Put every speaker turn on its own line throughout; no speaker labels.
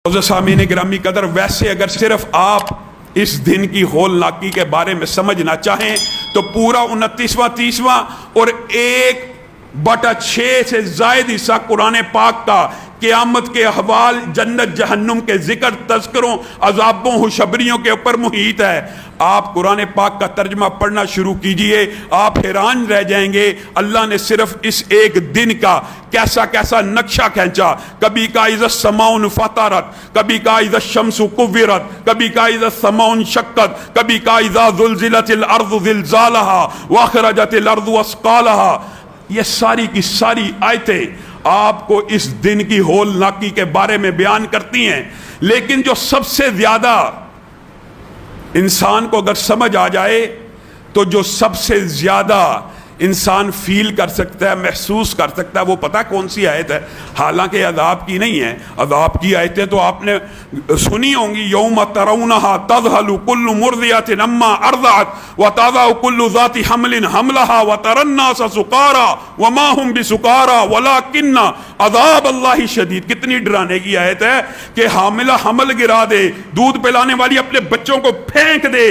سامعین گرامی قدر، ویسے اگر صرف آپ اس دن کی ہولناکی کے بارے میں سمجھنا چاہیں تو پورا 29واں 30واں اور 1/6 سے زائد حصہ قرآن پاک کا قیامت کے احوال، جنت جہنم کے ذکر، تذکروں، عذابوں، خوشخبریوں کے اوپر محیط ہے۔ آپ قرآن پاک کا ترجمہ پڑھنا شروع کیجئے، آپ حیران رہ جائیں گے اللہ نے صرف اس ایک دن کا کیسا کیسا نقشہ کھینچا۔ کبھی کہا اذا السماء انفطرت، کبھی کہا اذا الشمس کورت، کبھی کہا اذا السماء انشقت، کبھی کہا اذا زلزلت الارض زلزالها واخرجت الارض اثقالها۔ یہ ساری کی ساری آیتیں آپ کو اس دن کی ہولناکی کے بارے میں بیان کرتی ہیں، لیکن جو سب سے زیادہ انسان کو اگر سمجھ آ جائے تو جو سب سے زیادہ انسان فیل کر سکتا ہے، محسوس کر سکتا ہے، وہ پتہ کون سی آیت ہے؟ حالانکہ عذاب کی نہیں ہے، عذاب کی آیتیں تو آپ نے سنی ہوں گی، یوم ترونہا تذہل کل مرضعۃ عما ارضعت وتضع کل ذات حمل حملها وتری الناس سکارى وما هم بسکارى ولکن عذاب اللہ شدید۔ کتنی ڈرانے کی آیت ہے کہ حاملہ حمل گرا دے، دودھ پلانے والی اپنے بچوں کو پھینک دے،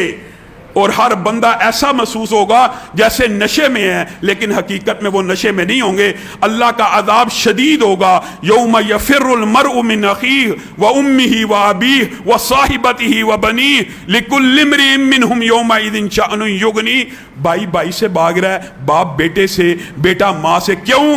اور ہر بندہ ایسا محسوس ہوگا جیسے نشے میں ہے، لیکن حقیقت میں وہ نشے میں نہیں ہوں گے۔ اللہ کا عذاب شدید ہوگا، یوم یفر المرء من اخیہ وامہ وابیہ وصاحبتہ وبنیہ لکل امرئ منہم یومئذ شأن یغنیہ۔ بھائی بھائی سے بھاگ رہا ہے، باپ بیٹے سے، بیٹا ماں سے، کیوں؟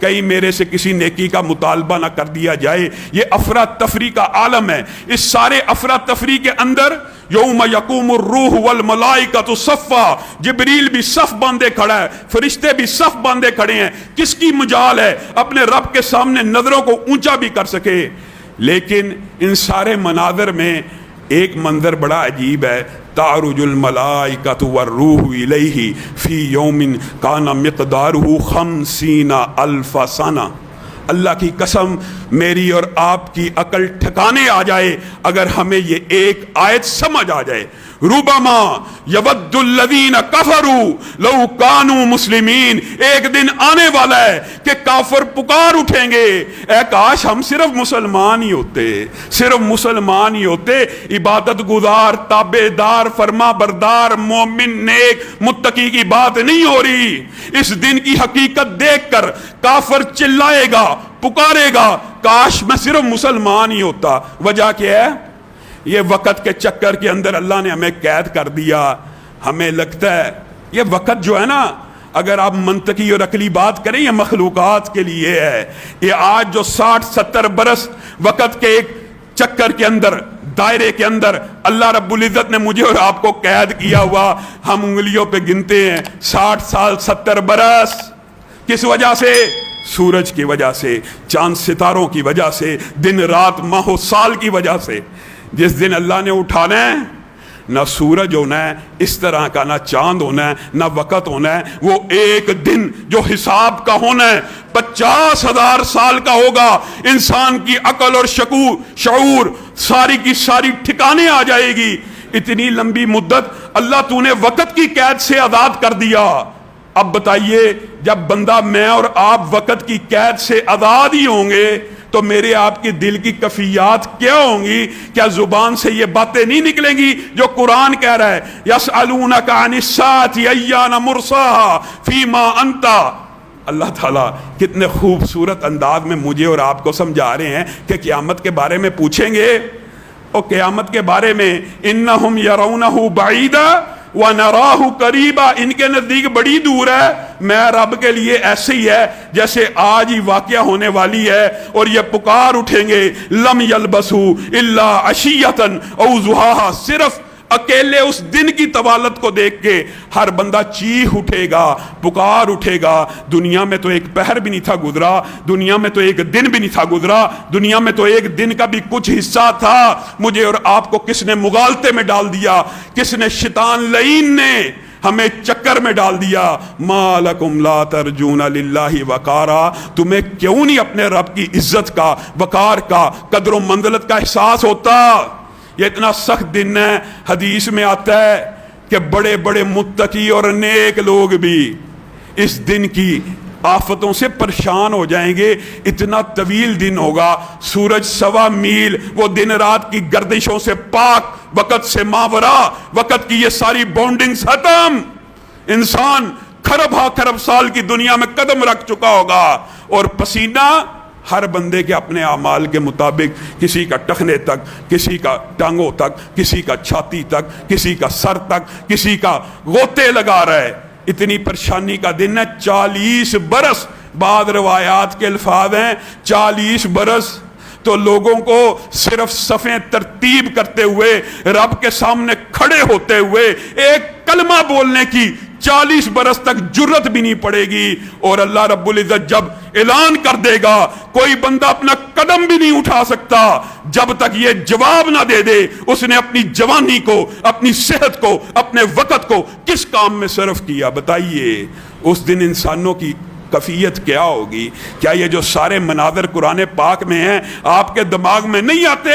کہیں میرے سے کسی نیکی کا مطالبہ نہ کر دیا جائے۔ یہ افراتفری کا عالم ہے۔ اس سارے افراتفری کے اندر یوم یقوم الروح والملائکۃ صفا، جبریل بھی صف باندھے کھڑا ہے، فرشتے بھی صف باندھے کھڑے ہیں۔ کس کی مجال ہے اپنے رب کے سامنے نظروں کو اونچا بھی کر سکے؟ لیکن ان سارے مناظر میں ایک منظر بڑا عجیب ہے، تعرج الملائکۃ والروح الیہ فی یوم کان مقدارہ 50,000 سنہ۔ اللہ کی قسم، میری اور آپ کی عقل ٹھکانے آ جائے اگر ہمیں یہ ایک آیت سمجھ آ جائے۔ ربما یود الذین کفروا لو کانوا مسلمین۔ ایک دن آنے والا ہے کہ کافر پکار اٹھیں گے، اے کاش ہم صرف مسلمان ہی ہوتے، صرف مسلمان ہی ہوتے، عبادت گزار، تابع دار، فرما بردار، مومن، نیک، متقی کی بات نہیں ہو رہی۔ اس دن کی حقیقت دیکھ کر کافر چلائے گا، پکارے گا، کاش میں صرف مسلمان ہی ہوتا۔ وجہ کیا ہے؟ یہ وقت کے چکر کے اندر اللہ نے ہمیں قید کر دیا۔ ہمیں لگتا ہے یہ وقت جو ہے نا، اگر آپ منطقی اور عقلی بات کریں، یہ مخلوقات کے لیے ہے۔ یہ آج جو 60-70 برس وقت کے ایک چکر کے اندر، دائرے کے اندر اللہ رب العزت نے مجھے اور آپ کو قید کیا ہوا، ہم انگلیوں پہ گنتے ہیں۔ 60 سال 70 برس کس وجہ سے؟ سورج کی وجہ سے، چاند ستاروں کی وجہ سے، دن رات ماہ و سال کی وجہ سے۔ جس دن اللہ نے اٹھانا ہے، نہ سورج ہونا ہے اس طرح کا، نہ چاند ہونا ہے، نہ وقت ہونا ہے۔ وہ ایک دن جو حساب کا ہونا ہے 50,000 سال کا ہوگا۔ انسان کی عقل اور شعور ساری کی ساری ٹھکانے آ جائے گی۔ اتنی لمبی مدت اللہ تو نے وقت کی قید سے آزاد کر دیا۔ اب بتائیے، جب بندہ میں اور آپ وقت کی قید سے آزاد ہی ہوں گے تو میرے آپ کی دل کی کیفیات کیا ہوں گی؟ کیا زبان سے یہ باتیں نہیں نکلیں گی جو قرآن کہہ رہا ہے؟ یسألونک عن الساعة ایان مرساها فیما انت۔ اللہ تعالیٰ کتنے خوبصورت انداز میں مجھے اور آپ کو سمجھا رہے ہیں کہ قیامت کے بارے میں پوچھیں گے، اور قیامت کے بارے میں انہم یرونہ بعیدا وَنَرَاهُ قَرِيبًا، ان کے نزدیک بڑی دور ہے۔ میں رب کے لیے ایسے ہی ہے جیسے آج ہی واقعہ ہونے والی ہے، اور یہ پکار اٹھیں گے، لم يلبسوا الا عشیۃ او ضحاها۔ صرف اکیلے اس دن کی طوالت کو دیکھ کے ہر بندہ چیخ اٹھے گا، پکار اٹھے گا۔ دنیا میں تو ایک پہر بھی نہیں تھا گزرا، دنیا میں تو ایک دن بھی نہیں تھا گزرا، دنیا میں تو ایک دن کا بھی کچھ حصہ تھا۔ مجھے اور آپ کو کس نے مغالطے میں ڈال دیا؟ کس نے؟ شیطان لعین نے ہمیں چکر میں ڈال دیا۔ ما لکم لا ترجون للہ وقارا، تمہیں کیوں نہیں اپنے رب کی عزت کا، وقار کا، قدر و منزلت کا احساس ہوتا؟ یہ اتنا سخت دن ہے، حدیث میں آتا ہے کہ بڑے بڑے متقی اور نیک لوگ بھی اس دن کی آفتوں سے پریشان ہو جائیں گے. اتنا طویل دن ہوگا, سورج 1.25 میل, وہ دن رات کی گردشوں سے پاک, وقت سے ماورا, وقت کی یہ ساری بونڈنگز ختم. انسان کھرب ہا کھرب سال کی دنیا میں قدم رکھ چکا ہوگا, اور پسینہ ہر بندے کے اپنے اعمال کے مطابق, کسی کا ٹخنے تک, کسی کا ٹانگوں تک, کسی کا چھاتی تک, کسی کا سر تک, کسی کا غوطے لگا رہا ہے. اتنی پریشانی کا دن ہے. 40 برس, بعض روایات کے الفاظ ہیں 40 برس تو لوگوں کو صرف صفیں ترتیب کرتے ہوئے, رب کے سامنے کھڑے ہوتے ہوئے ایک کلمہ بولنے کی 40 برس تک جرت بھی نہیں پڑے گی. اور اللہ رب العزت جب اعلان کر دے گا, کوئی بندہ اپنا قدم بھی نہیں اٹھا سکتا جب تک یہ جواب نہ دے دے اس نے اپنی جوانی کو, اپنی صحت کو, اپنے وقت کو کس کام میں صرف کیا. بتائیے اس دن انسانوں کی کیفیت کیا ہوگی؟ کیا یہ جو سارے مناظر قرآن پاک میں ہیں آپ کے دماغ میں نہیں آتے؟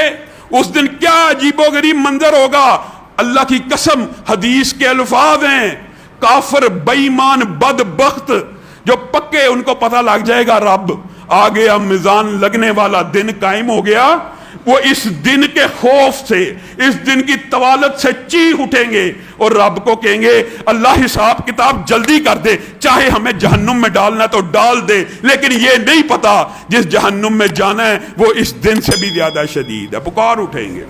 اس دن کیا عجیب و غریب منظر ہوگا. اللہ کی قسم حدیث کے الفاظ ہیں, کافر, بے ایمان, بدبخت جو پکے, ان کو پتہ لگ جائے گا رب آ گیا, میزان لگنے والا دن قائم ہو گیا. وہ اس دن کے خوف سے, اس دن کی طوالت سے چیخ اٹھیں گے اور رب کو کہیں گے اللہ حساب کتاب جلدی کر دے, چاہے ہمیں جہنم میں ڈالنا تو ڈال دے, لیکن یہ نہیں پتا جس جہنم میں جانا ہے وہ اس دن سے بھی زیادہ شدید ہے. پکار اٹھیں گے.